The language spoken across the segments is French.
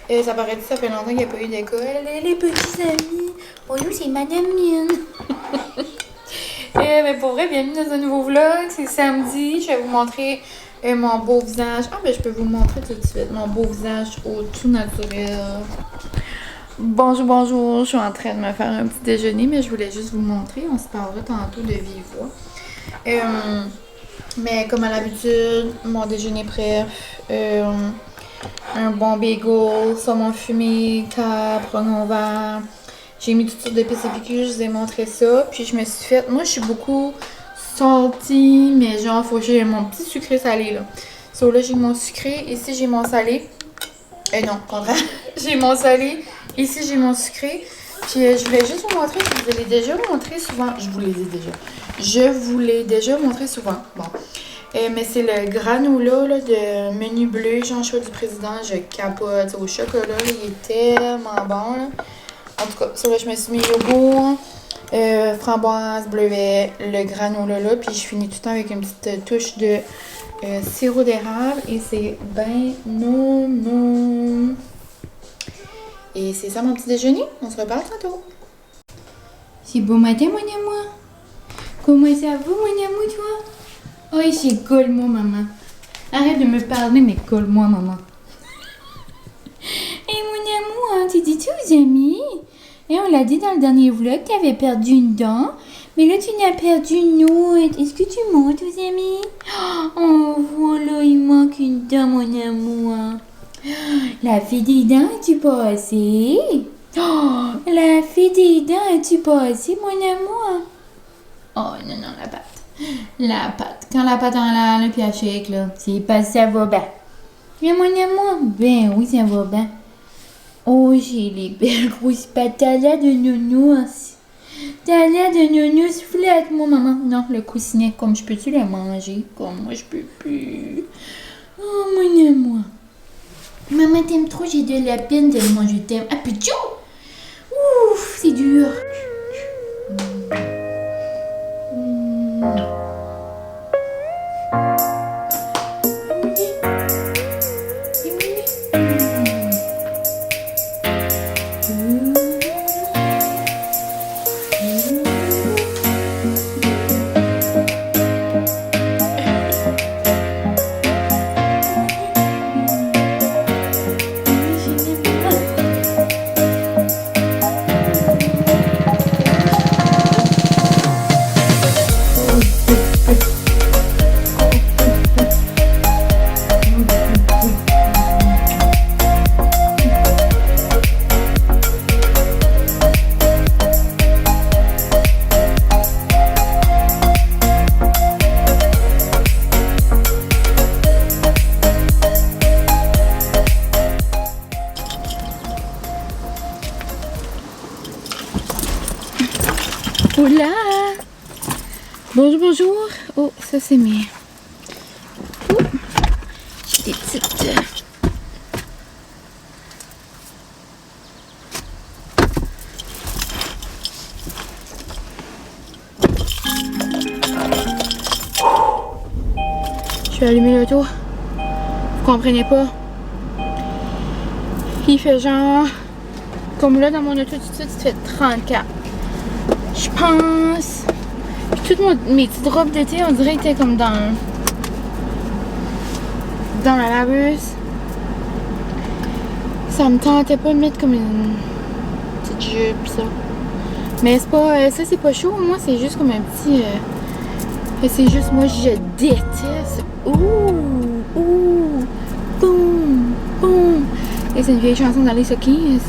Ça paraît que ça fait longtemps qu'il n'y a pas eu d'école. Les petits amis. Bonjour, c'est Madame Mienne. Mais pour vrai, bienvenue dans un nouveau vlog. C'est samedi. Je vais vous montrer mon beau visage. Ah, ben je peux vous le montrer tout de suite. Mon beau visage au tout naturel. Bonjour, bonjour. Je suis en train de me faire un petit déjeuner, mais je voulais juste vous montrer. On se parlera tantôt de vive voix. Mais comme à l'habitude, mon déjeuner prêt. Un bon bagel, saumon fumé, capre, oignon vert. J'ai mis toutes sortes d'épices et piquants, je vous ai montré ça. Puis je me suis fait... Moi, je suis beaucoup salty, mais genre, faut que j'ai mon petit sucré salé, là. So, là, j'ai mon sucré. Ici, j'ai mon salé. Non, contraire. J'ai mon salé. Ici, j'ai mon sucré. Puis, je voulais juste vous montrer. Je vous l'ai déjà montré souvent. Je vous l'ai dit déjà. Je vous l'ai déjà montré souvent. Bon. Mais c'est le granola là, de menu bleu, genre choix du président, je capote. Au chocolat, là, il est tellement bon. Là. En tout cas, ça là, je me suis mis yogourt, framboise, bleuet, le granola là, puis je finis tout le temps avec une petite touche de sirop d'érable et c'est ben non. Et c'est ça mon petit déjeuner, on se reparle tantôt. C'est beau matin mon amour. Comment ça va mon amour toi? Oh, c'est colle-moi, maman. Arrête de me parler, mais colle-moi, maman. Hey, mon amour, tu dis tout aux amis? Et on l'a dit dans le dernier vlog, tu avais perdu une dent. Mais là, tu n'as perdu une autre. Est-ce que tu montes aux amis? Oh, voilà, il manque une dent, mon amour. La fée des dents, as-tu passé? Oh, la fée des dents, as-tu passé, mon amour? Oh, non, la patte. La pâte. Quand la pâte en l'air, là, puis elle shake, là, c'est pas ça va bien. Mais mon amour, ben oui, ça va bien. Oh, j'ai les belles grosses pattes. T'as l'air de nounours. T'as l'air de nounours flat, moi, maman. Non, le coussinet, comme je peux-tu le manger? Comme moi, je peux plus. Oh, mon amour. Maman, t'aimes trop, j'ai de la peine tellement je t'aime. Ah, putain! Ouf, c'est dur. Hola! Bonjour, bonjour! Oh, ça c'est mes... Oh, j'ai des petites... Je vais allumer l'auto. Vous comprenez pas? Il fait genre... Comme là, dans mon auto, tout de suite, il fait 34. Je pense. Puis toutes mes petites robes d'été, on dirait étaient comme dans la laveuse. Ça me tentait pas de mettre comme une petite jupe ça. Mais c'est pas. Ça c'est pas chaud, moi c'est juste comme un petit. C'est juste moi je déteste. Ouh. Boum. Et c'est une vieille chanson dans les Sockies.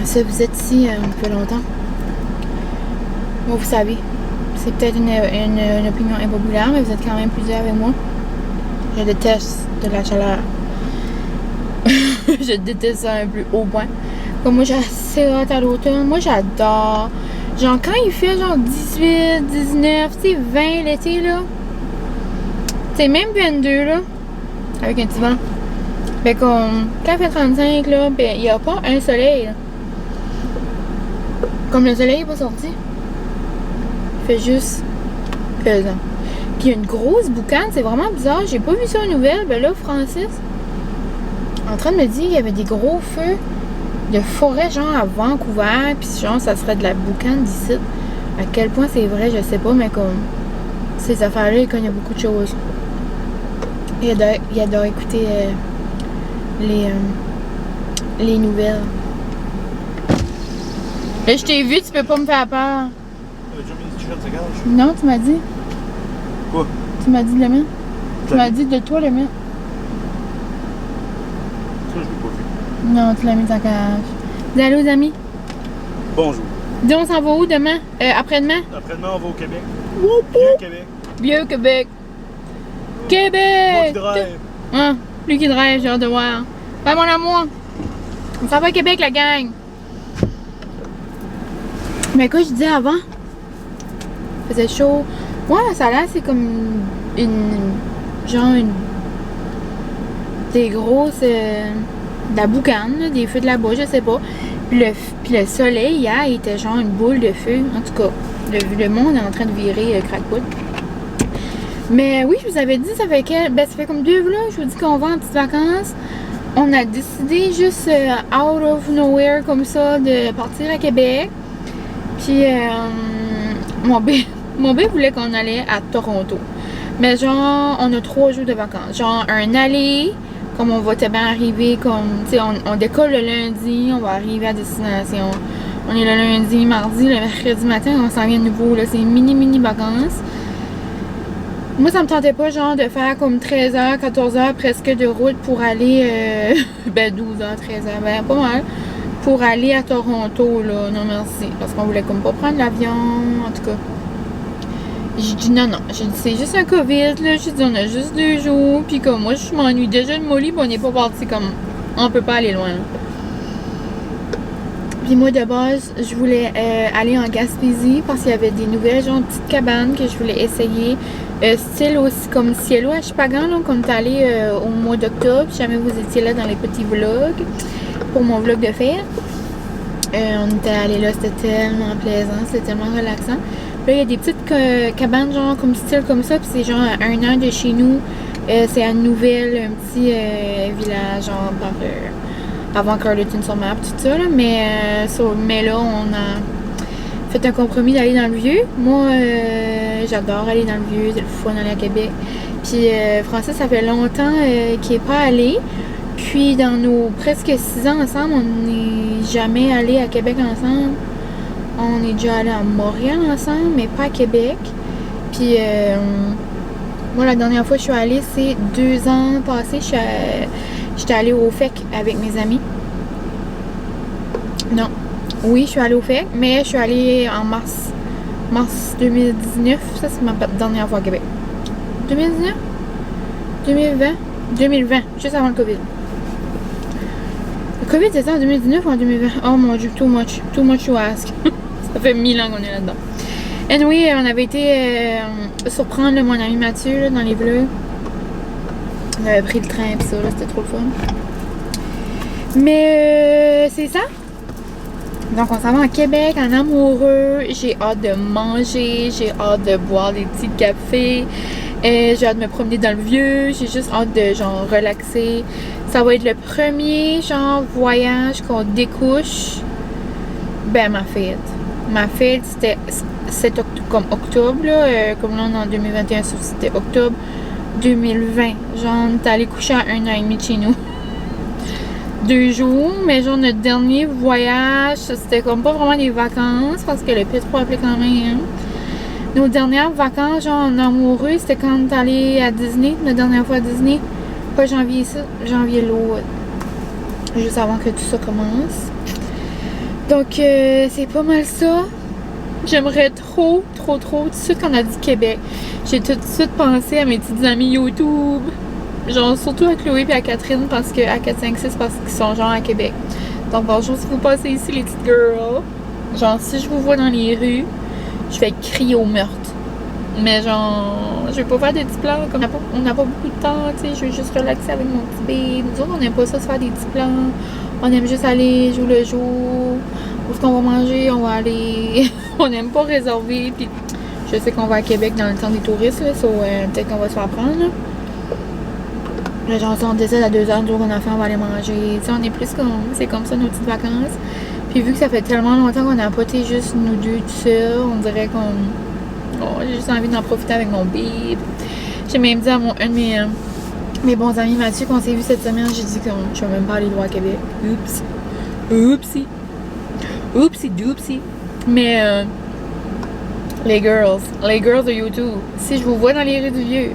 Ça, vous êtes ici depuis longtemps. Moi, vous savez, c'est peut-être une opinion impopulaire, mais vous êtes quand même plusieurs avec moi. Je déteste de la chaleur. Je déteste ça un plus haut point. Comme moi, j'ai assez hâte à l'automne. Moi, j'adore. Genre, quand il fait genre 18, 19, tu sais, 20 l'été, là. C'est même 22, là. Avec un petit vent. Ben, comme, quand il fait 35, là, ben, il n'y a pas un soleil, là. Comme le soleil n'est pas sorti. Il fait juste pesant. Puis il y a une grosse boucane, c'est vraiment bizarre. J'ai pas vu ça aux nouvelles. Ben là, Francis, en train de me dire qu'il y avait des gros feux de forêt, genre à Vancouver. Puis genre, ça serait de la boucane d'ici. À quel point c'est vrai, je sais pas, mais comme ces affaires-là, il connaît beaucoup de choses. Il adore écouter les nouvelles. Là, je t'ai vu, tu peux pas me faire peur. Non, tu m'as dit. Quoi? Tu m'as dit de le mettre. Tu m'as dit de toi le mettre. Ça, je l'ai pas vu. Non, tu l'as mis dans ta cage. Dis allô, les amis. Bonjour. Dis, on s'en va où demain? Après-demain? Après-demain, on va au Québec. Vieux Québec. Vieux Québec. Moi Québec! qui drive. Hein? Lui qui drive, j'ai hâte de voir. Ouais, mon amour. On s'en va à Québec, la gang. Mais quoi, je disais avant? Il faisait chaud. Ouais, ça a l'air, c'est comme des grosses. De la boucane, là, des feux de là-bas, je sais pas. Puis le soleil, hier, il était genre une boule de feu. En tout cas, le monde est en train de virer crackwood. Mais oui, je vous avais dit, ça fait comme 2 vlogs, je vous dis qu'on va en petites vacances. On a décidé juste out of nowhere comme ça de partir à Québec. Puis mon B voulait qu'on allait à Toronto. Mais genre, on a 3 jours de vacances. Genre un aller, comme on va bien arriver, comme, tu sais, on décolle le lundi, on va arriver à destination. On est le lundi, mardi, le mercredi matin, on s'en vient de nouveau, là, c'est mini vacances. Moi, ça me tentait pas, genre, de faire comme 13h, 14h presque de route pour aller, 12h, 13h, pas mal, pour aller à Toronto, là, non merci, parce qu'on voulait comme pas prendre l'avion, en tout cas. J'ai dit non, j'ai dit c'est juste un COVID, là, j'ai dit on a juste 2 jours, puis comme moi, je m'ennuie déjà de Molly, puis on n'est pas parti comme, on peut pas aller loin. Puis moi, de base, je voulais aller en Gaspésie parce qu'il y avait des nouvelles, genre, petites cabanes que je voulais essayer. Style aussi comme Cielo à Chupagan, là, qu'on est allé au mois d'octobre. Si jamais vous étiez là dans les petits vlogs, pour mon vlog de fête. On était allé là, c'était tellement plaisant, c'était tellement relaxant. Puis là, il y a des petites cabanes, genre, comme style comme ça, puis c'est genre à 1 heure de chez nous. C'est à Nouvelle, un petit village, genre, avant Carleton-sur-Mer, tout ça, là. Mais là, on a fait un compromis d'aller dans le vieux. Moi, j'adore aller dans le vieux, c'est le fun d'aller à Québec. Puis Francis, ça fait longtemps qu'il n'est pas allé. Puis dans nos presque 6 ans ensemble, on n'est jamais allé à Québec ensemble. On est déjà allé à Montréal ensemble, mais pas à Québec. Puis moi, la dernière fois que je suis allée, c'est 2 ans passés. J'étais allée au FEC avec mes amis. Non. Oui, je suis allée au FEC, mais je suis allée en mars 2019. Ça, c'est ma dernière fois à Québec. 2019? 2020? 2020, juste avant le COVID. Le COVID, c'était en 2019 ou en 2020? Oh mon Dieu, too much to ask. Ça fait 1000 ans qu'on est là-dedans. Anyway, on avait été surprendre mon ami Mathieu là, dans les vlogs. On avait pris le train et ça, c'était trop le fun. Mais c'est ça. Donc on s'en va à Québec en amoureux. J'ai hâte de manger, j'ai hâte de boire des petits cafés. J'ai hâte de me promener dans le vieux. J'ai juste hâte de genre relaxer. Ça va être le premier genre voyage qu'on découche. Ben ma fête. Ma fête c'était comme octobre là. Comme là on est en 2021, c'était octobre 2020. Genre on est allé coucher à 1 an et demi de chez nous. 2 jours, mais genre notre dernier voyage, c'était comme pas vraiment des vacances parce que le P3 appelait quand même. Nos dernières vacances, genre en amoureux, c'était quand on est allé à Disney, la dernière fois à Disney. Pas janvier ça, janvier l'autre. Juste avant que tout ça commence. Donc c'est pas mal ça. J'aimerais trop, tout de suite qu'on a dit Québec. J'ai tout de suite pensé à mes petites amies YouTube. Genre surtout à Chloé et à Catherine parce que à 456 parce qu'ils sont genre à Québec. Donc bonjour si vous passez ici les petites girls. Genre si je vous vois dans les rues, je vais crier au meurtre. Mais genre je vais pas faire des petits plans comme on n'a pas beaucoup de temps, tu sais, je veux juste relaxer avec mon petit bébé. Nous autres on n'aime pas ça se faire des petits plans. On aime juste aller jour le jour. Où est-ce qu'on va manger, on va aller. On n'aime pas réserver. Puis Je sais qu'on va à Québec dans le temps des touristes, là, peut-être qu'on va se faire prendre. Là. Là, genre, si on décide à 2h du jour qu'on a fait, on va aller manger. Tu sais, on est plus comme. C'est comme ça nos petites vacances. Puis vu que ça fait tellement longtemps qu'on n'a pas été juste nous deux tout seuls, on dirait qu'on. Oh, j'ai juste envie d'en profiter avec mon bébé. J'ai même dit à un de mes bons amis Mathieu qu'on s'est vu cette semaine, j'ai dit que je vais même pas aller loin à Québec. Oups. Oupsie. Oupsie doupsie. Mais les girls de YouTube, si je vous vois dans les rues du Vieux,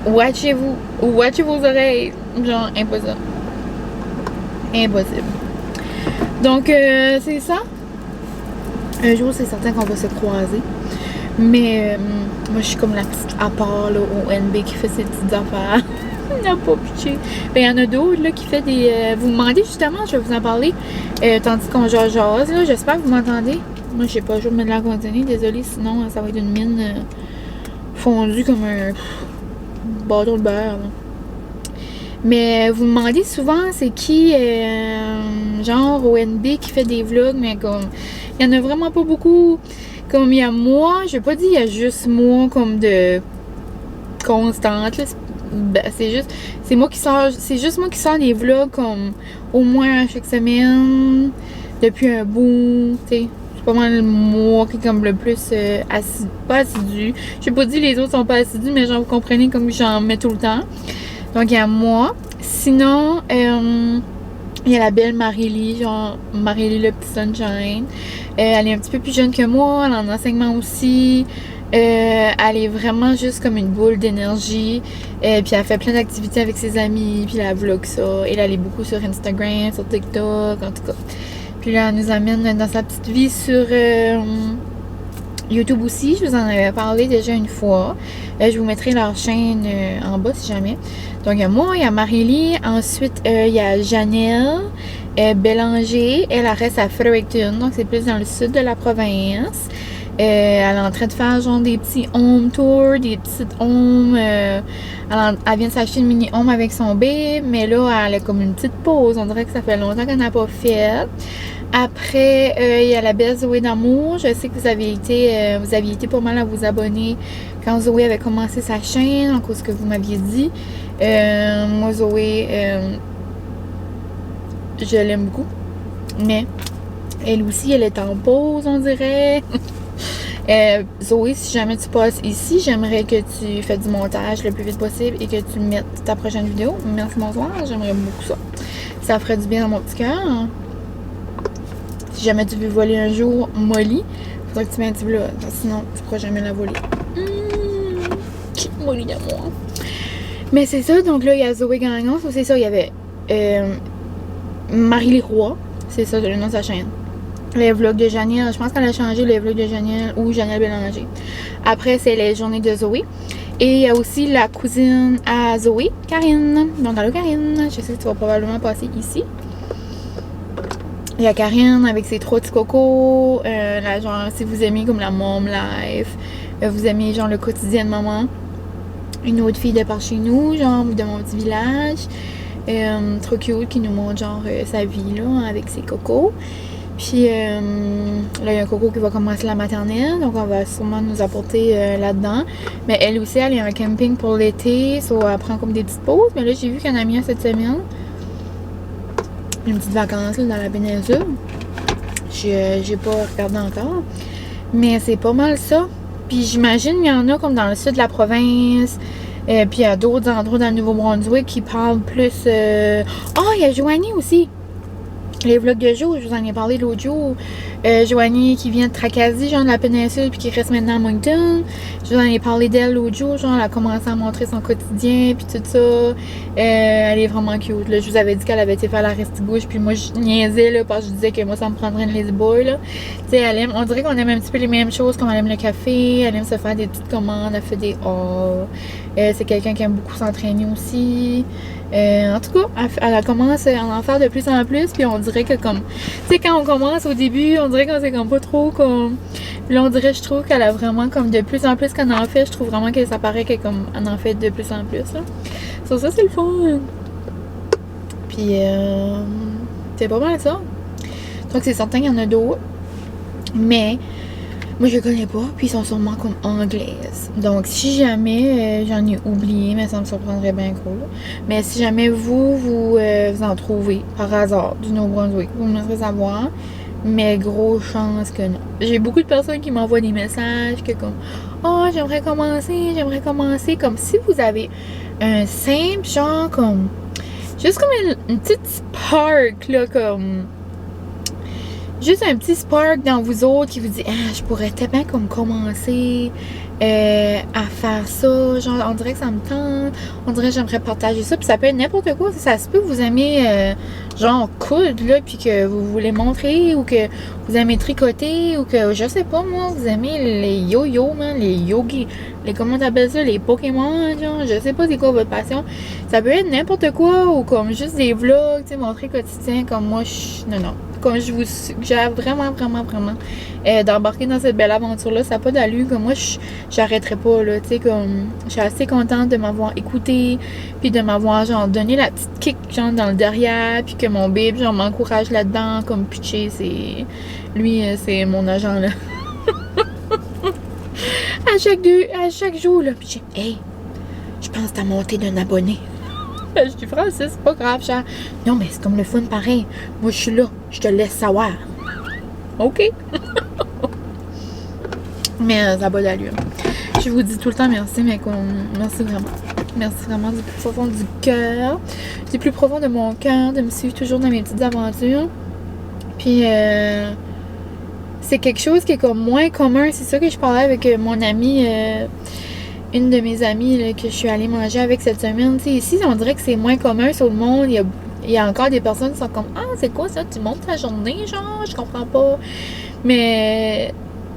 watchez-vous. Watchez vos oreilles. Genre, impossible. Impossible. Donc, c'est ça. Un jour, c'est certain qu'on va se croiser. Mais moi, je suis comme la petite à part là, au NB qui fait ses petites affaires. Il n'a pas pitché. Ben, il y en a d'autres là, qui fait des... vous me demandez justement, je vais vous en parler. Tandis qu'on jase, là, j'espère que vous m'entendez. Moi, je sais pas, je vais me mettre la continue. Désolée, sinon, ça va être une mine fondue comme un bâton de beurre. Là. Mais vous me demandez souvent, c'est qui, genre, au NB qui fait des vlogs, mais comme... Il y en a vraiment pas beaucoup. Comme il y a moi, je vais pas dire il y a juste moi comme de constante, là. Ben, c'est moi qui sors, c'est juste moi qui sors des vlogs comme au moins chaque semaine depuis un bout, tu sais. C'est pas mal moi qui est comme le plus pas assidu. Je sais pas dire les autres sont pas assidus, mais genre vous comprenez comme j'en mets tout le temps. Donc il y a moi. Sinon, il y a la belle Marélie, genre Marélie le petit sunshine. Elle est un petit peu plus jeune que moi, elle est en enseignement aussi. Elle est vraiment juste comme une boule d'énergie. Puis elle fait plein d'activités avec ses amis, puis elle vlog ça. Et elle est beaucoup sur Instagram, sur TikTok, en tout cas. Puis là, elle nous amène dans sa petite vie sur YouTube aussi. Je vous en avais parlé déjà une fois. Je vous mettrai leur chaîne en bas si jamais. Donc, il y a moi, il y a Marélie. Ensuite, il y a Janelle Bélanger. Elle reste à Fredericton. Donc, c'est plus dans le sud de la province. Elle est en train de faire genre des petits home tours, des petites homes. Elle vient de s'acheter une mini home avec son bébé, mais là, elle a comme une petite pause. On dirait que ça fait longtemps qu'elle n'a pas fait. Après, il y a la belle Zoé d'amour. Je sais que vous aviez été pas mal à vous abonner quand Zoé avait commencé sa chaîne, en cause que vous m'aviez dit. Moi, Zoé, je l'aime beaucoup. Mais elle aussi, elle est en pause, on dirait. Zoé, si jamais tu passes ici, j'aimerais que tu fasses du montage le plus vite possible et que tu mettes ta prochaine vidéo. Merci, bonsoir. J'aimerais beaucoup ça. Ça ferait du bien dans mon petit cœur. Si jamais tu veux voler un jour Molly, faudrait que tu mettes un petit vlog. Sinon, tu pourras jamais la voler. Molly d'amour. Mais c'est ça. Donc là, il y a Zoé Gagnon. C'est ça. Il y avait Marie-Lee Roy. C'est ça, le nom de sa chaîne. Les vlogs de Janelle, je pense qu'elle a changé les vlogs de Janelle ou Janelle Bélanger. Après, c'est les journées de Zoé. Et il y a aussi la cousine à Zoé, Karine. Donc, allô Karine, je sais que tu vas probablement passer ici. Il y a Karine avec ses 3 petits cocos. Genre, si vous aimez comme la mom life, vous aimez genre le quotidien de maman. Une autre fille de par chez nous, genre de mon petit village. Trop cute qui nous montre genre sa vie là, avec ses cocos. Puis là, il y a un coco qui va commencer la maternelle, donc on va sûrement nous apporter là-dedans. Mais elle aussi, elle est un camping pour l'été, elle prend comme des petites pauses. Mais là, j'ai vu qu'il y en a mis un cette semaine. Une petite vacance là, dans la péninsule. J'ai pas regardé encore. Mais c'est pas mal ça. Puis j'imagine qu'il y en a comme dans le sud de la province. Puis il y a d'autres endroits dans le Nouveau-Brunswick qui parlent plus... Oh, il y a Joanie aussi. Les vlogs de Jo, je vous en ai parlé l'autre jour. Joanie qui vient de Tracadie, genre de la péninsule, puis qui reste maintenant à Moncton. Je vous en ai parlé d'elle l'autre jour, genre elle a commencé à montrer son quotidien, puis tout ça. Elle est vraiment cute, là. Je vous avais dit qu'elle avait été faire la restigouche, puis moi je niaisais, là, parce que je disais que moi ça me prendrait une lazy boy, là. Tu sais, elle aime, on dirait qu'on aime un petit peu les mêmes choses, comme elle aime le café, elle aime se faire des petites commandes, elle fait des hauls. C'est quelqu'un qui aime beaucoup s'entraîner aussi. En tout cas, elle commence à en faire de plus en plus, puis on dirait que comme, tu sais, quand on commence au début, on dirait qu'on sait comme pas trop comme, puis là on dirait, je trouve qu'elle a vraiment comme de plus en plus qu'elle en fait, je trouve vraiment que ça paraît qu'elle comme, elle en fait de plus en plus, là. Sur ça, c'est le fun. Puis, c'est pas mal ça. Donc c'est certain qu'il y en a d'autres, mais Moi, je les connais pas, puis ils sont sûrement comme anglaises. Donc, si jamais j'en ai oublié, mais ça me surprendrait bien gros, là. Mais si jamais vous en trouvez par hasard du Nouveau-Brunswick, vous me laisserez savoir. Mais gros chance que non. J'ai beaucoup de personnes qui m'envoient des messages que comme oh, j'aimerais commencer. Comme si vous avez un simple genre comme juste comme une petite spark là, comme juste un petit spark dans vous autres qui vous dit ah, je pourrais tellement comme commencer à faire ça, genre on dirait que ça me tente, on dirait que j'aimerais partager ça, puis ça peut être n'importe quoi, ça se peut que vous aimez genre coudre là, puis que vous voulez montrer, ou que vous aimez tricoter, ou que je sais pas moi, vous aimez les yo-yo, man, les yogis, les comment t'appelles ça, les Pokémon, genre, je sais pas c'est quoi votre passion, ça peut être n'importe quoi, ou comme juste des vlogs, tu sais, montrer quotidien, comme moi, non. Comme je vous suggère vraiment d'embarquer dans cette belle aventure-là, ça n'a pas d'allure. Comme moi, j'arrêterai pas, là, tu sais, comme, je suis assez contente de m'avoir écouté, puis de m'avoir, genre, donné la petite kick, genre, dans le derrière, puis que mon bébé, genre, m'encourage là-dedans, comme pitché, lui, c'est mon agent, là. à chaque jour, là, puis hey, je pense que t'as monté d'un abonné. Je dis, Francis, c'est pas grave, cher. Non, mais c'est comme le fun pareil. Moi, je suis là. Je te laisse savoir. OK. Mais ça va d'allure. Je vous dis tout le temps merci, mais merci vraiment. Merci vraiment du plus profond du cœur. Du plus profond de mon cœur, de me suivre toujours dans mes petites aventures. Puis, c'est quelque chose qui est comme moins commun. C'est ça que je parlais avec mon amie... une de mes amies là, que je suis allée manger avec cette semaine. T'sais, ici, on dirait que c'est moins commun sur le monde. Il y a encore des personnes qui sont comme ah, c'est quoi ça? Tu montes ta journée, genre? Je comprends pas. Mais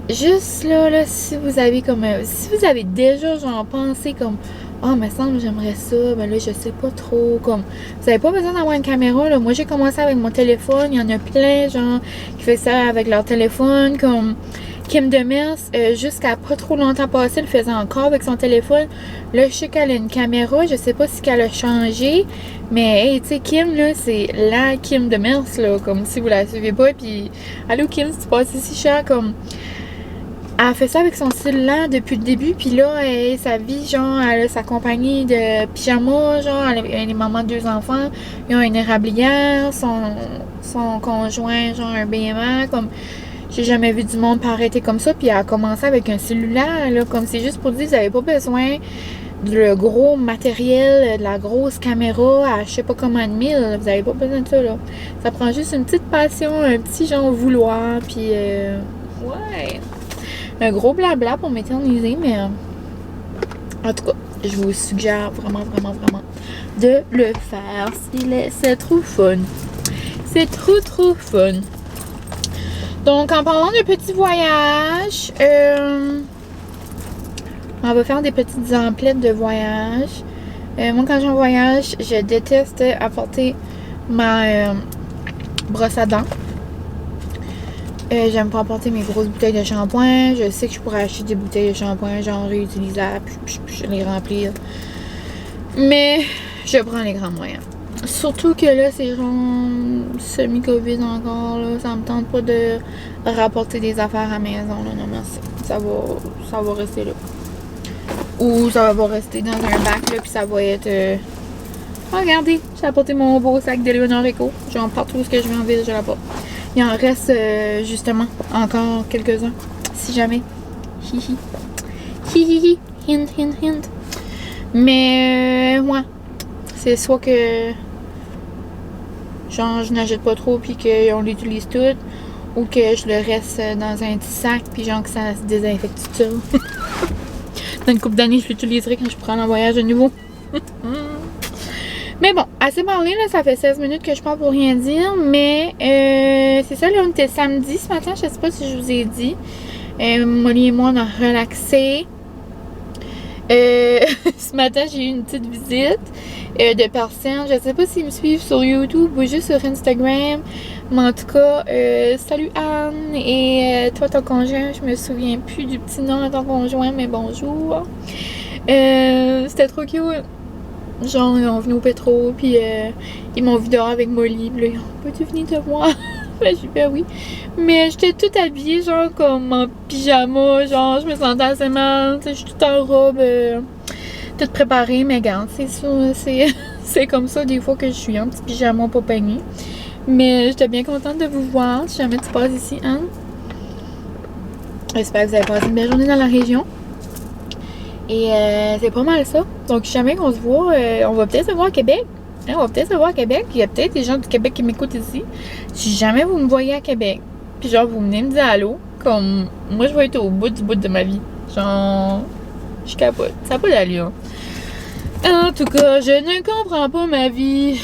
juste là, si vous avez comme si vous avez déjà genre pensé comme ah, me semble j'aimerais ça, ben là, je sais pas trop. Comme vous avez pas besoin d'avoir une caméra, là. Moi, j'ai commencé avec mon téléphone. Il y en a plein, genre, qui font ça avec leur téléphone, comme Kim Demers, jusqu'à pas trop longtemps passé, le faisait encore avec son téléphone. Là, je sais qu'elle a une caméra. Je sais pas si qu'elle a changé. Mais, hey, tu sais, Kim, là, c'est la Kim Demers, là. Comme si vous la suivez pas. Puis, allô, Kim, si tu passes ici, cher, comme... Elle fait ça avec son cellulaire depuis le début. Puis là, sa vie, genre, elle a sa compagnie de pyjama, genre, elle est maman de 2 enfants. Ils ont une érablière, son conjoint, genre, un BMA, comme... J'ai jamais vu du monde arrêter comme ça, puis elle a commencé avec un cellulaire, là, comme c'est juste pour dire, vous n'avez pas besoin de gros matériel, de la grosse caméra à je sais pas combien de mille, vous n'avez pas besoin de ça, là. Ça prend juste une petite passion, un petit genre vouloir, puis ouais, un gros blabla pour m'éterniser, mais en tout cas, je vous suggère vraiment de le faire, c'est trop fun. C'est trop fun. Donc, en parlant de petits voyages, on va faire des petites emplettes de voyage. Moi, quand je voyage, je déteste apporter ma brosse à dents. J'aime pas apporter mes grosses bouteilles de shampoing. Je sais que je pourrais acheter des bouteilles de shampoing genre réutilisables, puis les remplir. Mais je prends les grands moyens. Surtout que là, c'est genre semi-COVID encore, là. Ça me tente pas de rapporter des affaires à la maison, là. Non, merci. Ça va rester là. Ou ça va rester dans un bac, là, puis ça va être... Regardez, j'ai apporté mon beau sac d'Eleonore Eco. Genre, partout où je vais en ville, je l'apporte. Il en reste, justement, encore quelques-uns. Si jamais. Hihi. Hihihi. Hint. Mais, ouais. C'est soit que... genre, je n'achète pas trop puis qu'on l'utilise tout, ou que je le reste dans un petit sac puis genre que ça se désinfecte tout ça. Dans une couple d'années, je l'utiliserai quand je prends un voyage de nouveau. Mais bon, assez parlé, là, ça fait 16 minutes que je parle pour rien dire, mais c'est ça, là, on était samedi ce matin, je sais pas si je vous ai dit. Molly et moi, on a relaxé. Ce matin, j'ai eu une petite visite de personnes. Je sais pas s'ils me suivent sur YouTube ou juste sur Instagram. Mais en tout cas, salut Anne et toi ton conjoint. Je me souviens plus du petit nom de ton conjoint, mais bonjour. C'était trop cute. Genre, ils ont venu au pétro, puis ils m'ont vu dehors avec Molly. Puis là, ils ont pas dû venir te voir. Ben, j'ai fait oui. Mais j'étais toute habillée, genre, comme en pyjama, genre, je me sentais assez mal, tu sais, je suis toute en robe, toute préparée, mais regarde, c'est ça, c'est comme ça des fois que je suis en petit pyjama pas peigné. Mais j'étais bien contente de vous voir, si jamais tu passes ici, hein. J'espère que vous avez passé une belle journée dans la région. Et c'est pas mal ça. Donc, si jamais qu'on se voit, on va peut-être se voir à Québec. Hein, on va peut-être se voir à Québec. Il y a peut-être des gens du Québec qui m'écoutent ici. Si jamais vous me voyez à Québec, puis genre, vous venez me dire allô, comme moi, je vais être au bout du bout de ma vie. Genre, je capote. Ça n'a pas d'allure. En tout cas, je ne comprends pas ma vie.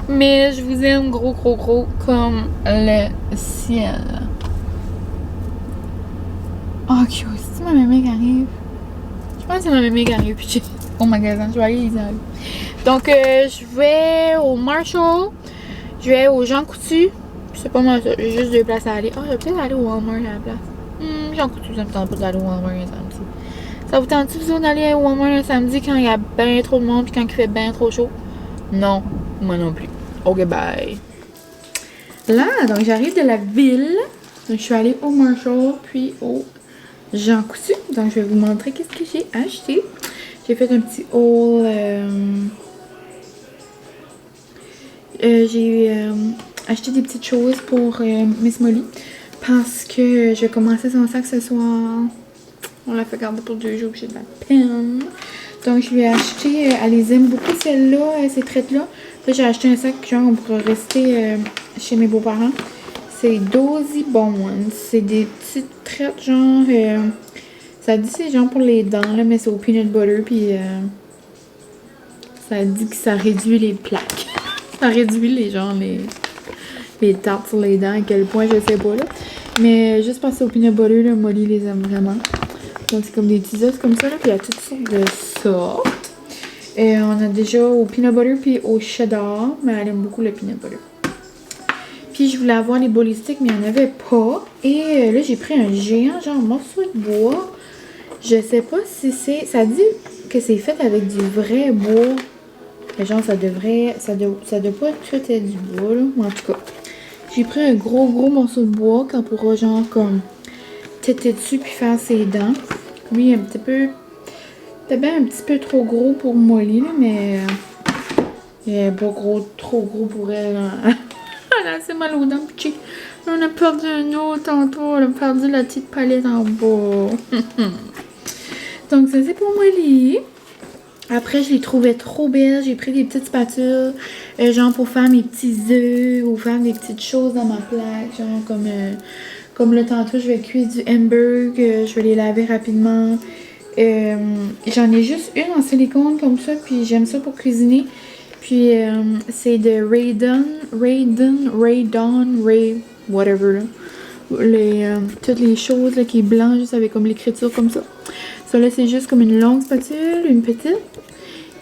Mais je vous aime gros, gros, gros comme le ciel. Oh, cute. C'est ma mémé qui arrive. Je pense que c'est ma mémé qui arrive. Puis au magasin. Je vais aller les aller. Donc, je vais au Marshall. Je vais au Jean Coutu. C'est pas mal ça. J'ai juste 2 places à aller. Oh, je vais peut-être aller au Walmart à la place. Jean Coutu, ça me tente pas d'aller au Walmart un samedi. Ça vous tente-tu, vous, d'aller au Walmart un samedi quand il y a bien trop de monde puis quand il fait bien trop chaud? Non, moi non plus. Ok, bye. Là, donc j'arrive de la ville. Donc, je suis allée au Marshall puis au Jean Coutu. Donc, je vais vous montrer qu'est-ce que j'ai acheté. J'ai fait un petit haul. J'ai acheté des petites choses pour Miss Molly. Parce que je vais commencer son sac ce soir. On l'a fait garder pour 2 jours, j'ai de la peine. Donc, je lui ai acheté, elle les aime beaucoup, celles-là, ces traites-là. Là, j'ai acheté un sac, genre, pour rester chez mes beaux-parents. C'est Dozy Bones. C'est des petites traites, genre, ça dit c'est genre pour les dents, là, mais c'est au peanut butter, puis ça dit que ça réduit les plaques. Ça réduit les tartes sur les dents, à quel point, je sais pas, là. Mais juste parce que c'est au peanut butter, là, Molly les aime vraiment. Donc, c'est comme des petits os comme ça, là, puis il y a toutes sortes de sortes. Et on a déjà au peanut butter puis au cheddar, mais elle aime beaucoup le peanut butter. Puis, je voulais avoir les bolistiques, mais il n'y en avait pas. Et là, j'ai pris un géant, genre morceau de bois. Je sais pas si c'est... Ça dit que c'est fait avec du vrai bois. Mais genre, ça doit pas tout être du bois, là. En tout cas, j'ai pris un gros morceau de bois qu'on pourra, genre, comme... têter dessus puis faire ses dents. Lui, un petit peu... C'était bien un petit peu trop gros pour Molly, là, mais... il est pas trop gros pour elle, là. Elle a assez mal aux dents, puis on a perdu un autre tantôt. On a perdu la petite palette en bas. Donc, ça, c'est pour Molly. Après, je les trouvais trop belles. J'ai pris des petites spatules, genre pour faire mes petits œufs ou faire des petites choses dans ma plaque, genre comme là, tantôt, je vais cuire du hamburg, je vais les laver rapidement. J'en ai juste une en silicone comme ça, puis j'aime ça pour cuisiner. Puis c'est de Ray, whatever, là. Toutes les choses là, qui est blanc, juste avec comme l'écriture comme ça. Ça là, c'est juste comme une longue spatule, une petite.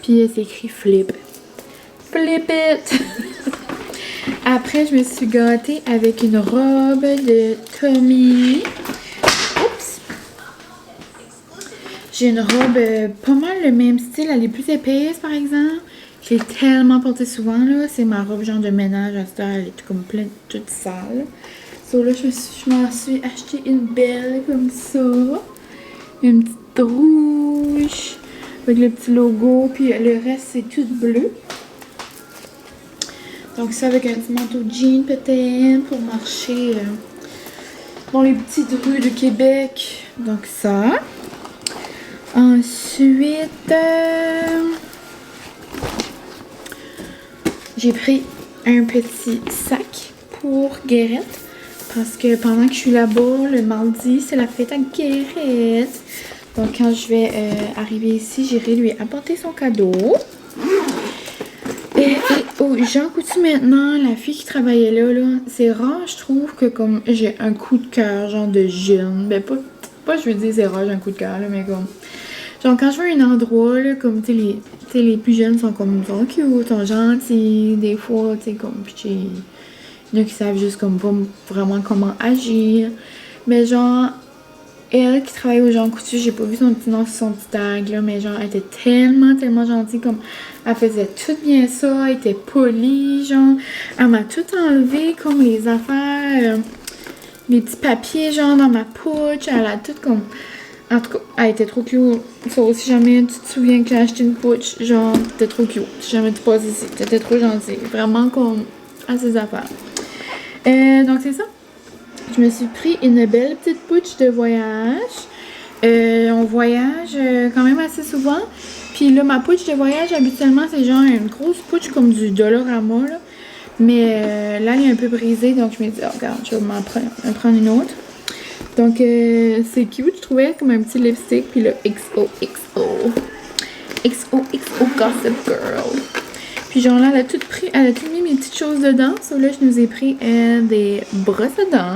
Puis c'est écrit flip. Flip it! Après, je me suis gâtée avec une robe de Tommy. Oups! J'ai une robe pas mal le même style. Elle est plus épaisse, par exemple. Je l'ai tellement portée souvent, là. C'est ma robe genre de ménage à cette heure. Elle est comme pleine, toute sale. So là, je m'en suis acheté une belle comme ça. Une petite rouge. Avec le petit logo. Puis le reste, c'est tout bleu. Donc ça avec un petit manteau de jean peut-être pour marcher dans les petites rues de Québec. Donc ça. Ensuite, j'ai pris un petit sac pour Guérette. Parce que pendant que je suis là-bas, le mardi, c'est la fête à Guérette. Donc quand je vais arriver ici, j'irai lui apporter son cadeau. Et Jean Coutu maintenant, la fille qui travaillait là, c'est rare, je trouve, que comme j'ai un coup de cœur, genre de jeune. Ben pas je veux dire c'est rare, j'ai un coup de cœur, là, mais comme... Genre quand je vais à un endroit, là, comme, tu sais, les plus jeunes sont comme, sont cute, sont gentils, des fois, tu sais, comme, pis il y en a qui savent juste comme pas vraiment comment agir. Mais genre, Elle qui travaille au Jean Coutu, j'ai pas vu son petit nom sur son petit tag là, mais genre elle était tellement gentille, comme elle faisait tout bien ça, elle était polie, genre elle m'a tout enlevé comme les affaires, les petits papiers genre dans ma pouche, elle a tout comme, en tout cas elle était trop cute. Ça aussi, jamais tu te souviens que j'ai acheté une pouch, genre t'étais trop cute, si jamais tu passes ici, t'étais trop gentille, vraiment comme à ses affaires. Donc c'est ça. Je me suis pris une belle petite pouch de voyage. On voyage quand même assez souvent. Puis là, ma pouch de voyage, habituellement, c'est genre une grosse pouch comme du Dollarama, là. Mais là, elle est un peu brisée, donc je me dis, oh, regarde, je vais m'en prendre une autre. Donc, c'est cute, je trouvais, comme un petit lipstick. Puis là, XOXO. XOXO Gossip Girl. Puis genre là, elle a tout mis mes petites choses dedans. So là, je nous ai pris des brosses à dents.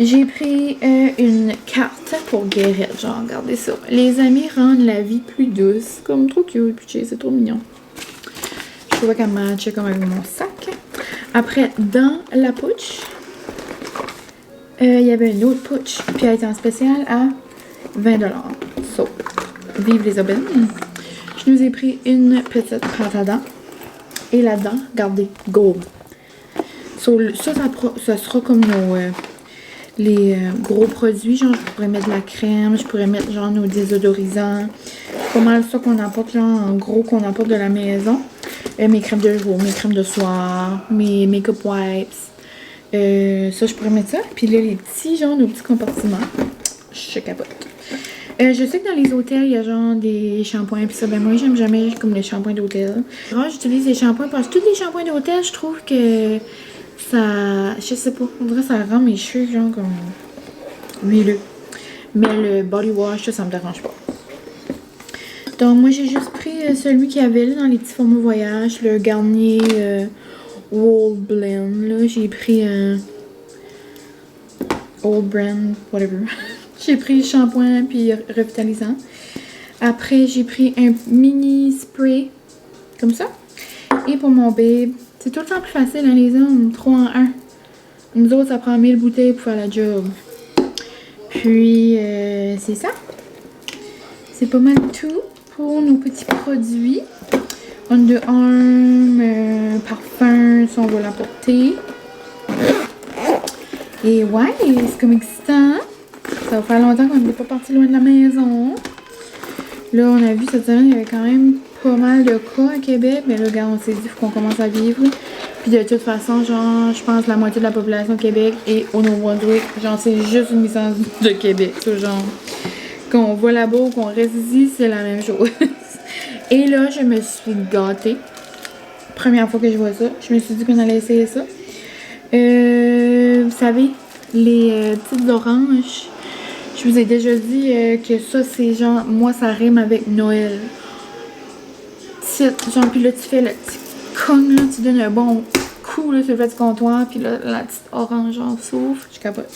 J'ai pris une carte pour Guérette. Genre, regardez ça. Les amis rendent la vie plus douce. Comme trop cute. Puis c'est trop mignon. Je trouvais qu'elle matchait comme avec mon sac. Après, dans la pouch, il y avait une autre pouch. Puis elle était en spécial à 20$. So, vive les aubaines. Je nous ai pris une petite pâte à dents. Et là-dedans, regardez, gold. So, ça sera comme nos... les gros produits, genre je pourrais mettre de la crème, je pourrais mettre genre nos désodorisants. C'est pas mal ça qu'on apporte, genre en gros qu'on apporte de la maison. Mes crèmes de jour, mes crèmes de soir, mes make-up wipes. Ça, je pourrais mettre ça. Puis là, les petits, genre nos petits compartiments. Je capote. Je sais que dans les hôtels, il y a genre des shampoings pis ça. Ben moi, j'aime jamais comme les shampoings d'hôtel. Genre, j'utilise les shampoings parce que tous les shampoings d'hôtel, je trouve que ça... Je sais pas. On dirait que ça rend mes cheveux genre comme huileux. Mais le body wash, ça me dérange pas. Donc, moi, j'ai juste pris celui qu'il y avait là, dans les petits formats voyage. Le Garnier Old Blend. Là, j'ai pris un... Old Brand, whatever. J'ai pris shampoing puis revitalisant. Après, j'ai pris un mini spray, comme ça. Et pour mon babe, c'est tout le temps plus facile, hein, les hommes, 3 en 1. Nous autres, ça prend 1000 bouteilles pour faire la job. Puis, c'est ça. C'est pas mal tout pour nos petits produits. Underarm, parfum, si on va l'apporter. Et ouais, c'est comme excitant. Ça va faire longtemps qu'on n'est pas parti loin de la maison. Là, on a vu cette semaine, il y avait quand même pas mal de cas à Québec. Mais là, regarde, on s'est dit qu'on commence à vivre. Puis de toute façon, genre, je pense que la moitié de la population de Québec est au Nouveau-Brunswick. Genre, c'est juste une licence de Québec. Ça, genre, qu'on va là-bas ou qu'on reste ici, c'est la même chose. Et là, je me suis gâtée. Première fois que je vois ça, je me suis dit qu'on allait essayer ça. Vous savez, les petites oranges. Je vous ai déjà dit que ça, c'est genre, moi, ça rime avec Noël. Genre, puis là, tu fais le petit cogne, là, tu donnes un bon coup, là, sur le fait du comptoir, puis là, la petite orange, genre, souffle, je capote.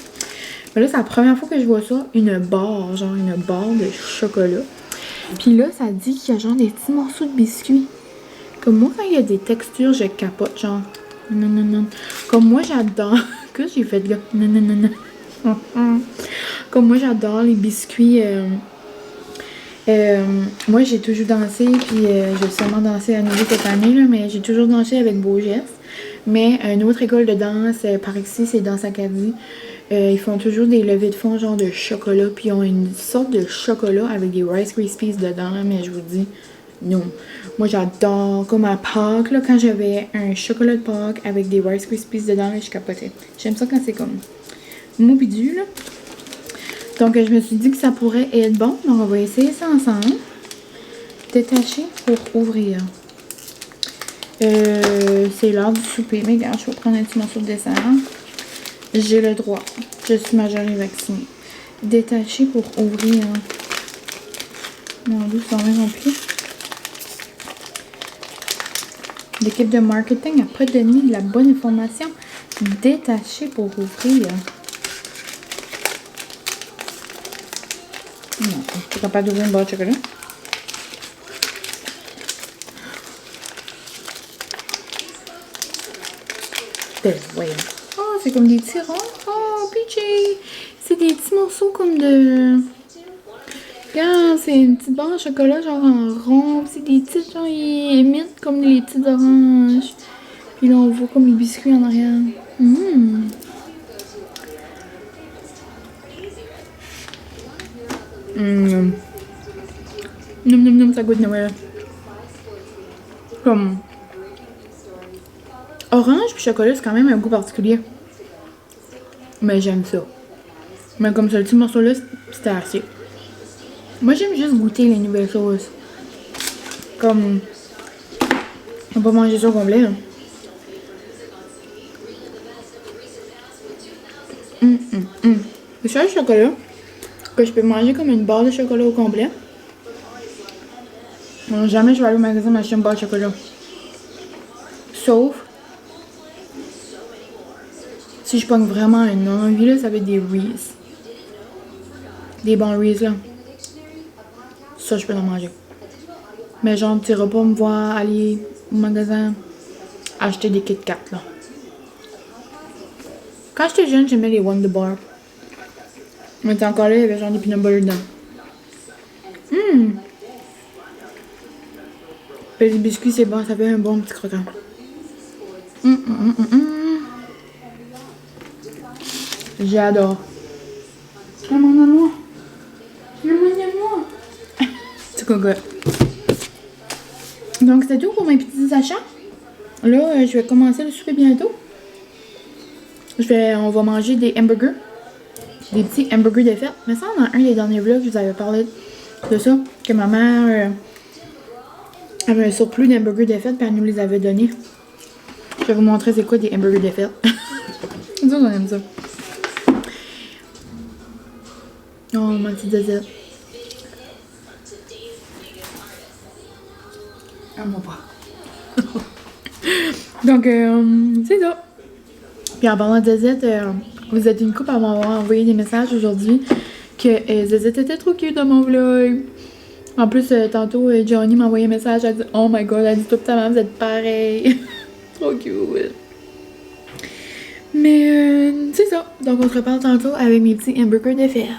Mais là, c'est la première fois que je vois ça, une barre, genre, une barre de chocolat. Puis là, ça dit qu'il y a genre des petits morceaux de biscuits. Comme moi, quand il y a des textures, je capote, genre, non. Comme moi, j'adore. Qu'est-ce que j'ai fait, là? Non. Comme moi, j'adore les biscuits. Moi, j'ai toujours dansé, puis je vais sûrement danser à nouveau cette année, là, mais j'ai toujours dansé avec Beau Geste. Mais une autre école de danse par ici, c'est Danse Acadie. Ils font toujours des levées de fond, genre de chocolat, puis ils ont une sorte de chocolat avec des Rice Krispies dedans, là, mais je vous dis, non. Moi, j'adore, comme à Pâques, là, quand j'avais un chocolat de Pâques avec des Rice Krispies dedans, là, je capotais. J'aime ça quand c'est comme mou bidu, là. Donc, je me suis dit que ça pourrait être bon. Donc, on va essayer ça ensemble. Détacher pour ouvrir. C'est l'heure du souper. Mais regarde, je vais prendre un petit morceau de dessert. J'ai le droit. Je suis majeure et vaccinée. Détacher pour ouvrir. Mon Dieu, c'est bien rempli. L'équipe de marketing n'a pas donné de la bonne information. Détacher pour ouvrir. Non, je suis capable d'ouvrir une barre de chocolat. Ben, voyons. Oh, c'est comme des tirants. Oh, Peachy! c'est des petits morceaux comme de... Regarde, c'est une petite barre de chocolat genre en rond. C'est des petites, genre, ils imitent comme les petites oranges. Puis là, on voit comme les biscuits en arrière. Mmh. Mmh. Nom nom nom, ça goûte Noël. Comme... Orange puis chocolat, c'est quand même un goût particulier. Mais j'aime ça. Mais comme ça, le petit morceau-là, c'était assez. Moi, j'aime juste goûter les nouvelles choses. Comme... On va pas manger ça au complet, là. C'est ça le chocolat que je peux manger comme une barre de chocolat au complet. Non, jamais je vais aller au magasin m'acheter une barre de chocolat. Sauf si je pogne vraiment une envie, là, ça va être des Reese. Des bons Reese, là. Ça, je peux en manger. Mais genre, tu iras pas me voir aller au magasin acheter des Kit Kat, là. Quand j'étais jeune, j'aimais les Wonder Bar. Mais t'es encore là, il y avait genre des peanut butter dedans. Puis les biscuits, c'est bon, ça fait un bon petit croquant. J'adore. Ramène-moi. Ramène-moi. C'est quoi, gars? Donc, c'est tout pour mes petits achats. Là, je vais commencer le souper bientôt. On va manger des hamburgers. Des petits hamburgers de fête. Mais ça, dans un des derniers vlogs, je vous avais parlé de ça. Que ma mère avait un surplus d'hamburgers de fête, puis elle nous les avait donnés. Je vais vous montrer c'est quoi des hamburgers de fête. C'est sûr qu'on aime ça. Oh, ma petite zézette. Ah, mon pas. Donc, c'est ça. Puis en parlant de Zezette, vous êtes une couple à m'avoir envoyé des messages aujourd'hui que Zezette était trop cute dans mon vlog. En plus, tantôt, Johnny m'a envoyé un message, elle a dit « Oh my god, elle dit tout le temps, vous êtes pareil. » Trop cute. Mais c'est ça. Donc, on se reparle tantôt avec mes petits hamburgers de fête.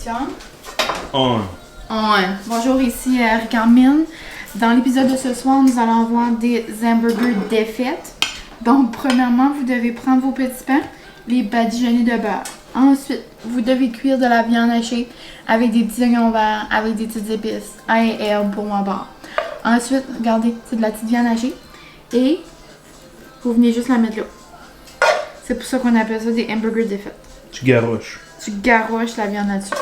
Tiens. Bonjour, ici Carmine. Dans l'épisode de ce soir, nous allons voir des hamburgers de fête. Donc, premièrement, vous devez prendre vos petits pains, les badigeonner de beurre. Ensuite, vous devez cuire de la viande hachée avec des petits oignons verts, avec des petites épices, ail et herbes pour mon bord. Ensuite, regardez, c'est de la petite viande hachée. Et vous venez juste la mettre là. C'est pour ça qu'on appelle ça des hamburgers de fête. Tu garoches. Tu garoches la viande là-dessus.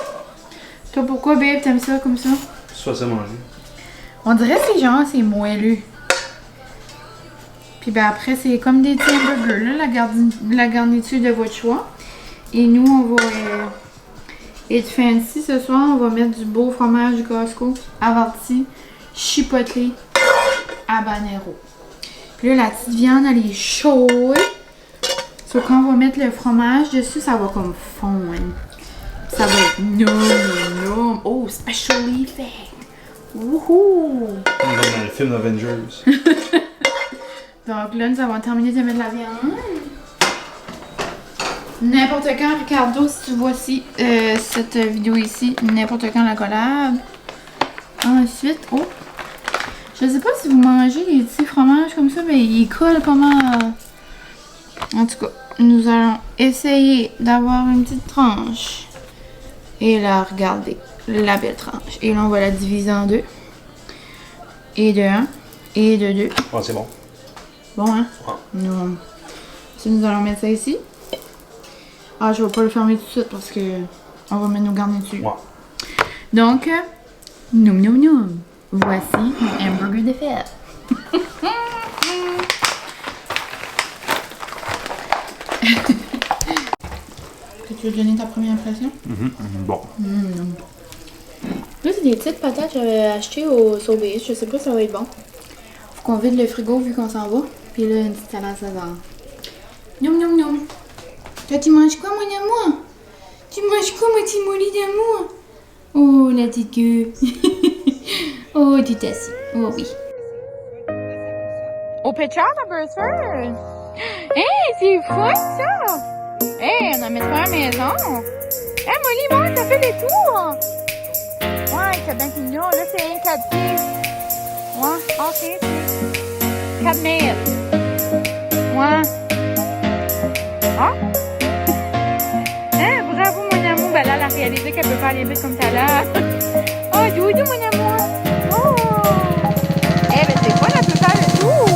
Toi, pourquoi, babe, t'aimes ça comme ça? C'est facile à manger. On dirait que c'est genre, c'est moelleux. Puis ben après, c'est comme des petits hamburgers, là, la garniture de votre choix. Et nous, on va être fancy ce soir. On va mettre du beau fromage du Costco, averti, chipotle, habanero. Puis là, la petite viande, elle est chaude. Sauf quand on va mettre le fromage dessus, ça va comme fondre. Ça va être nom. Oh, special effect. Wouhou! On est dans le film Avengers. Donc là, nous avons terminé de mettre la viande. N'importe quand, Ricardo, si tu vois cette vidéo ici, n'importe quand la collab. Ensuite, oh! Je sais pas si vous mangez les petits fromages comme ça, mais ils collent pas mal. En tout cas, nous allons essayer d'avoir une petite tranche. Et là, regardez, la belle tranche. Et là, on va la diviser en deux. Et de un. Et de deux. Ouais, c'est bon. Bon, hein? Ouais. Nous allons mettre ça ici. Ah, je vais pas le fermer tout de suite parce que on va mettre nos garnitures. Ouais. Donc, noum. Voici mon hamburger de fête. Tu veux donner ta première impression? Bon. Là, c'est des petites patates que j'avais achetées au Sobeys. Je sais pas si ça va être bon. Faut qu'on vide le frigo vu qu'on s'en va. Puis là, une petite salade César. Noum. Toi, tu manges quoi, mon amour? Tu manges quoi, mon petit molly d'amour? Oh, la petite queue. Oh, tu t'assis. Oh oui. Au picture, la burger. Hey, c'est fun, ça! Hey, on a mis ça à la maison. Hey, Molly, ouais, ça fait des tours. Ouais, c'est bien mignon. Là, c'est un 4 pieds. Ouais, ok, c'est 4 mètres. Ouais. Ah? Hein, bravo, mon amour. Ben là, elle a réalisé qu'elle peut pas aller vite comme ça là. Oh, doudou, mon amour. Oh. Eh, ben, c'est quoi, elle peut faire le tour.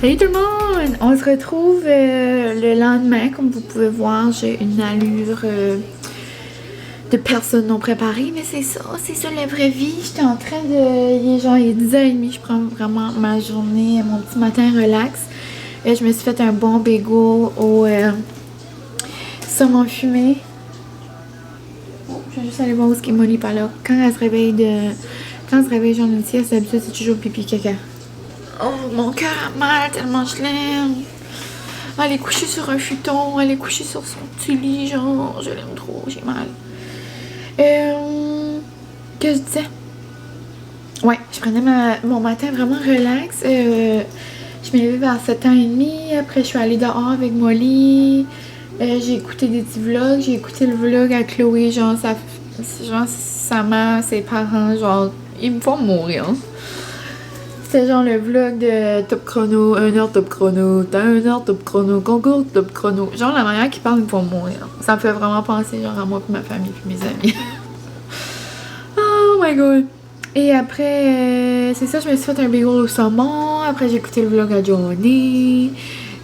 Salut tout le monde! On se retrouve le lendemain. Comme vous pouvez voir, j'ai une allure de personne non préparée, mais c'est ça la vraie vie. J'étais en train de... Il est 10h30, je prends vraiment ma journée, mon petit matin relax. Et je me suis fait un bon bagel au saumon fumé. Oh, je vais juste aller voir où est Molly par là. Quand elle se réveille genre une sieste, d'habitude c'est toujours pipi caca. Oh, mon cœur a mal tellement je l'aime. Elle est couchée sur un futon, elle est couchée sur son petit lit, genre, je l'aime trop, j'ai mal. Qu'est-ce que je disais? Ouais, je prenais mon matin vraiment relax. Je m'ai levée vers 7h30, après je suis allée dehors avec Molly. J'ai écouté des petits vlogs, j'ai écouté le vlog à Chloé, genre, sa mère, ses parents, genre, ils me font mourir. C'était genre le vlog de Top Chrono, 1h Top Chrono, t'as 1h Top Chrono, concours Top Chrono. Genre la manière qu'ils parlent, ils me font mourir. Ça me fait vraiment penser genre à moi et ma famille puis mes amis. Oh my god. Et après, c'est ça, je me suis fait un bagel au saumon. Après, j'ai écouté le vlog à Johnny.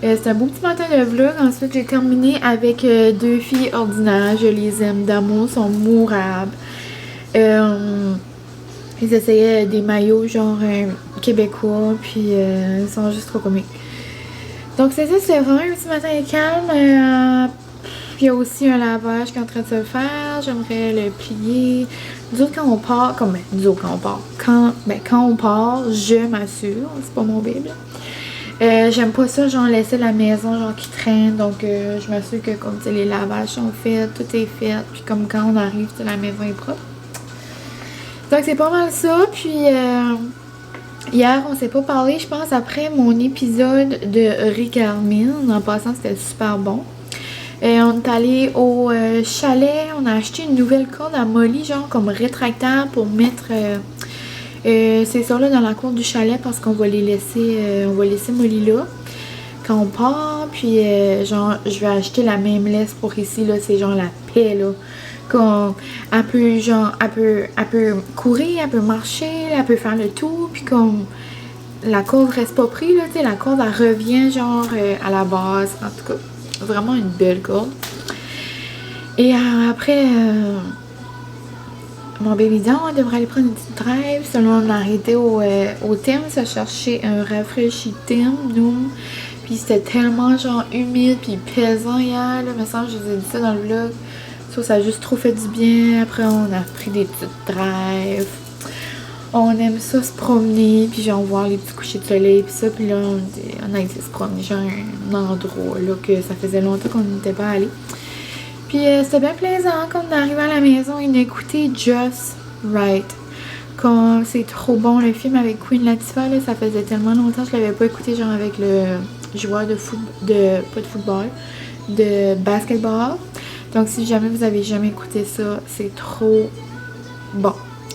C'était un beau petit matin de vlog. Ensuite, j'ai terminé avec 2 filles ordinaires. Je les aime d'amour, sont mourables. Ils essayaient des maillots genre québécois, puis ils sont juste trop comiques. Donc c'est ça, c'était vraiment un petit matin calme. Il y a aussi un lavage qui est en train de se faire, j'aimerais le plier. Nous autres, quand on part, quand on part, je m'assure, c'est pas mon bible. J'aime pas ça, genre laisser la maison genre qui traîne, donc je m'assure que comme les lavages sont faits, tout est fait, puis comme quand on arrive, la maison est propre. Donc c'est pas mal ça, puis hier on s'est pas parlé, je pense après mon épisode de Rick Carmine, en passant c'était super bon. On est allé au chalet, on a acheté une nouvelle corde à Molly, genre comme rétractable pour mettre ces sorts-là dans la cour du chalet parce qu'on va les laisser, Molly là quand on part, puis genre je vais acheter la même laisse pour ici, là, c'est genre la paix là. Comme, elle peut courir, elle peut marcher, elle peut faire le tour, puis comme la corde reste pas prise, là, tu sais, la corde elle revient genre à la base, en tout cas, vraiment une belle corde. Et après, mon baby dit, on devrait aller prendre une petite drive, selon on a arrêté au Tim, ça chercher un rafraîchi Tim, nous, puis c'était tellement genre humide puis pesant hier, là, me semble, je vous ai dit ça dans le vlog. Ça a juste trop fait du bien. Après, on a pris des petites drives. On aime ça se promener, puis genre voir les petits couchers de soleil, puis ça, puis là, on a été se promener, genre un endroit, là, que ça faisait longtemps qu'on n'était pas allé. Puis c'était bien plaisant, quand on est arrivé à la maison, on a écouté Just Right. Quand c'est trop bon, le film avec Queen Latifah, là, ça faisait tellement longtemps que je l'avais pas écouté, genre avec le joueur de pas de football, de basketball. Donc si jamais vous avez jamais écouté ça, c'est trop bon.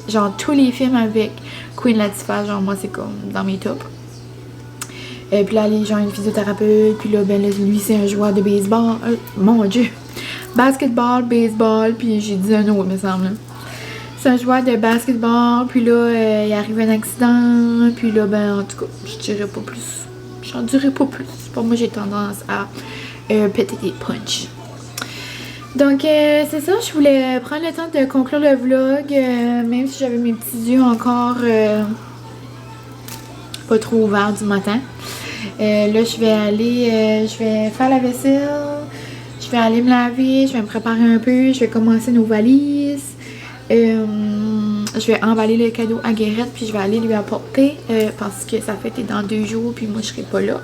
Genre tous les films avec Queen Latifah, genre moi c'est comme dans mes tops. Et puis là, les gens, une physiothérapeute, puis là, ben lui c'est un joueur de baseball. Mon Dieu! Basketball, baseball, puis j'ai dit un autre, me semble. C'est un joueur de basketball, puis là, il arrive un accident, puis là, ben en tout cas, je dirais pas plus. J'en dirais pas plus. Pour moi, j'ai tendance à péter des punches. Donc, c'est ça, je voulais prendre le temps de conclure le vlog, même si j'avais mes petits yeux encore pas trop ouverts du matin. Là, je vais aller, je vais faire la vaisselle, je vais aller me laver, je vais me préparer un peu, je vais commencer nos valises. Je vais emballer le cadeau à Guérette, puis je vais aller lui apporter, parce que sa fête est dans 2 jours, puis moi, je serai pas là.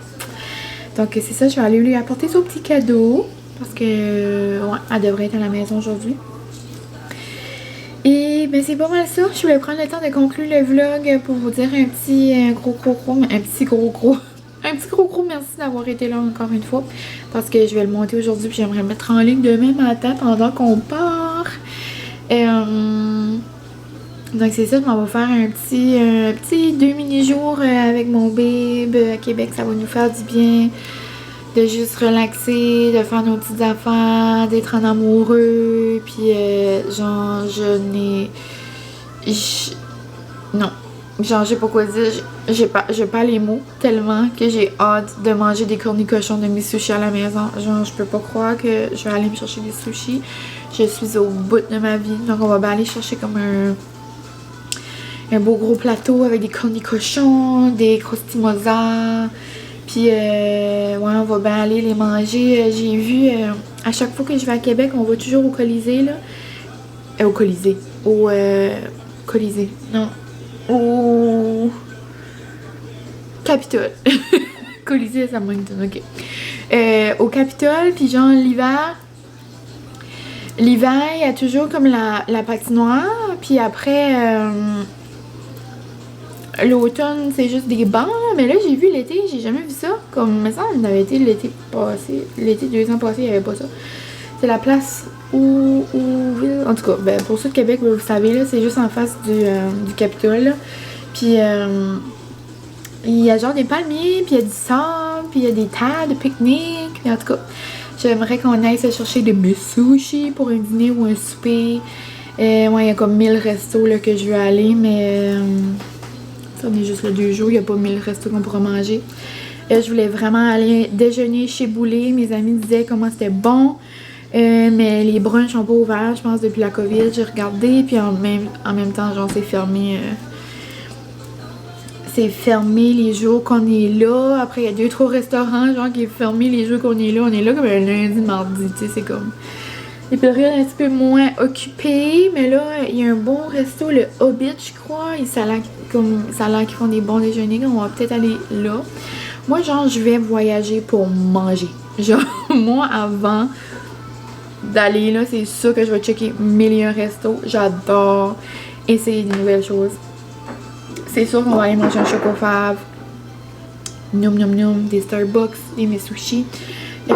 Donc, c'est ça, je vais aller lui apporter son petit cadeau. Parce que, ouais, elle devrait être à la maison aujourd'hui. Et ben c'est pas mal ça. Je voulais prendre le temps de conclure le vlog pour vous dire un petit gros merci d'avoir été là encore une fois. Parce que je vais le monter aujourd'hui puis j'aimerais le mettre en ligne demain matin pendant qu'on part. Donc c'est ça, on va faire un petit 2 mini-jours avec mon babe à Québec. Ça va nous faire du bien. De juste relaxer, de faire nos petites affaires, d'être en amoureux, puis genre non, genre j'ai pas quoi dire, j'ai pas les mots tellement que j'ai hâte de manger des cornicochons de mes sushis à la maison. Genre je peux pas croire que je vais aller me chercher des sushis. Je suis au bout de ma vie, donc on va bien aller chercher comme un beau gros plateau avec des cornicochons, des croustimozas. Puis, ouais, on va bien aller les manger. J'ai vu, à chaque fois que je vais à Québec, on va toujours au Colisée, là. Au Colisée. Colisée. Non. Au Capitole. Colisée, ça me donne, ok. Au Capitole, puis genre, l'hiver, il y a toujours comme la patinoire. Puis après... l'automne, c'est juste des bancs, là. Mais là, j'ai vu l'été, j'ai jamais vu ça. Comme, me semble, il avait été l'été passé. L'été 2 ans passés, il n'y avait pas ça. C'est la place où... En tout cas, ben, pour ceux de Québec, vous savez, là, c'est juste en face du Capitole, là. Puis, il y a genre des palmiers, puis il y a du sable, puis il y a des tables de pique-nique. Puis en tout cas, j'aimerais qu'on aille se chercher des sushis pour un dîner ou un souper. Ouais, il y a comme 1000 restos, là, que je veux aller, mais... on est juste là 2 jours, il n'y a pas 1000 restos qu'on pourra manger. Je voulais vraiment aller déjeuner chez Boulet. Mes amis disaient comment c'était bon. Mais les brunchs sont pas ouverts, je pense, depuis la COVID. J'ai regardé, puis en même temps, genre, c'est fermé. C'est fermé les jours qu'on est là. Après, il y a 2-3 restaurants, genre, qui est fermé les jours qu'on est là. On est là comme un lundi, mardi, tu sais, c'est comme... Les périodes un petit peu moins occupées, mais là, il y a un bon resto, le Hobbit, je crois. Et ça a l'air qu'ils font des bons déjeuners. On va peut-être aller là. Moi, genre, je vais voyager pour manger. Genre, moi, avant d'aller là, c'est sûr que je vais checker 1000 restos. J'adore essayer de nouvelles choses. C'est sûr qu'on va aller manger un chocofave. Noum noum noum, des Starbucks, des mes sushis.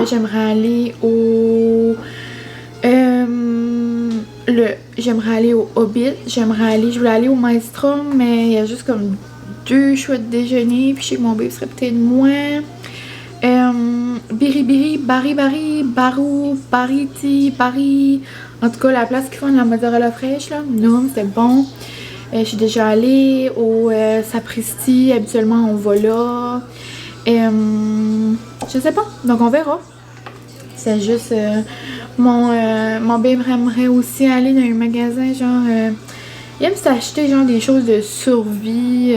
J'aimerais aller au... j'aimerais aller au Hobbit, je voulais aller au Maelstrom, mais il y a juste comme 2 choix de déjeuner, puis je sais que mon bébé serait peut-être moins. Biribiri, Baribari, Barou, Bariti, Paris, en tout cas la place qui font de la mozzarella fraîche là, non, c'était bon. Je suis déjà allée au Sapristi, habituellement on va là. Je sais pas, donc on verra. C'est juste... mon bébé aimerait aussi aller dans un magasin, genre... il aime s'acheter, genre, des choses de survie,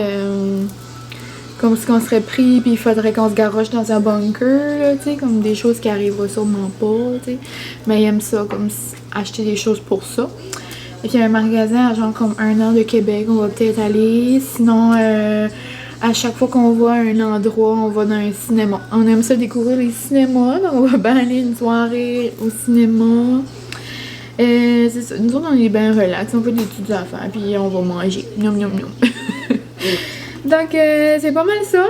comme si on serait pris, puis il faudrait qu'on se garoche dans un bunker, là, tu sais, comme des choses qui arriveront sûrement pas, tu sais. Mais il aime ça, comme acheter des choses pour ça. Et puis il y a un magasin à genre comme 1 heure de Québec, on va peut-être aller. Sinon, à chaque fois qu'on va à un endroit, on va dans un cinéma. On aime ça découvrir les cinémas, donc on va bien aller une soirée au cinéma. C'est ça, nous autres on est bien relax, on fait des petites affaires, puis on va manger. Miam miam miam. Donc c'est pas mal ça.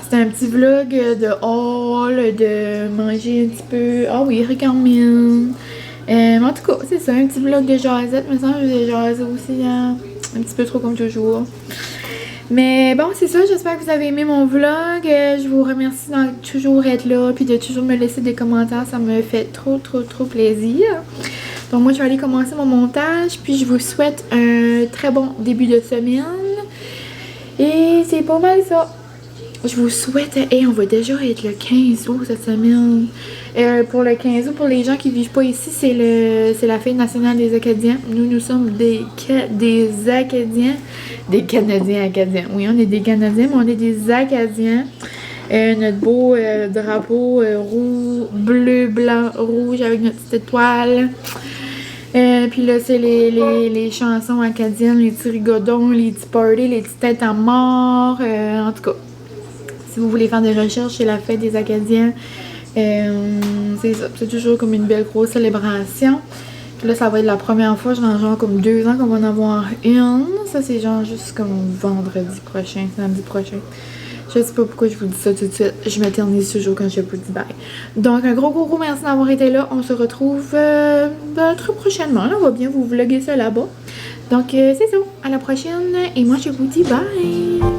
C'est un petit vlog de haul, de manger un petit peu. Ah oui, regarde-moi. En tout cas, c'est ça, un petit vlog de jasette. Mais ça, je jase aussi, hein, un petit peu trop comme toujours. Mais bon, c'est ça, j'espère que vous avez aimé mon vlog. Je vous remercie de toujours être là, puis de toujours me laisser des commentaires. Ça me fait trop plaisir. Donc moi, je vais aller commencer mon montage, puis je vous souhaite un très bon début de semaine. Et c'est pas mal ça. Je vous souhaite... on va déjà être le 15 août cette semaine. Pour le 15 août, pour les gens qui vivent pas ici, c'est la fête nationale des Acadiens. Nous sommes des Acadiens. Des Canadiens Acadiens. Oui, on est des Canadiens, mais on est des Acadiens. Notre beau drapeau bleu, blanc, rouge avec notre petite étoile. Puis là, c'est les chansons acadiennes, les petits rigodons, les petits parties, les petites têtes à mort. En tout cas, si vous voulez faire des recherches, c'est la fête des Acadiens. C'est ça, c'est toujours comme une belle grosse célébration. Puis là, ça va être la première fois, genre comme 2 ans qu'on va en avoir une. Ça, c'est genre juste comme vendredi prochain, samedi prochain. Je sais pas pourquoi je vous dis ça tout de suite. Je m'éternise toujours quand je vous dis bye. Donc, un gros merci d'avoir été là. On se retrouve très prochainement. Là, on va bien vous vlogger ça là-bas. Donc, c'est ça. À la prochaine. Et moi, je vous dis bye.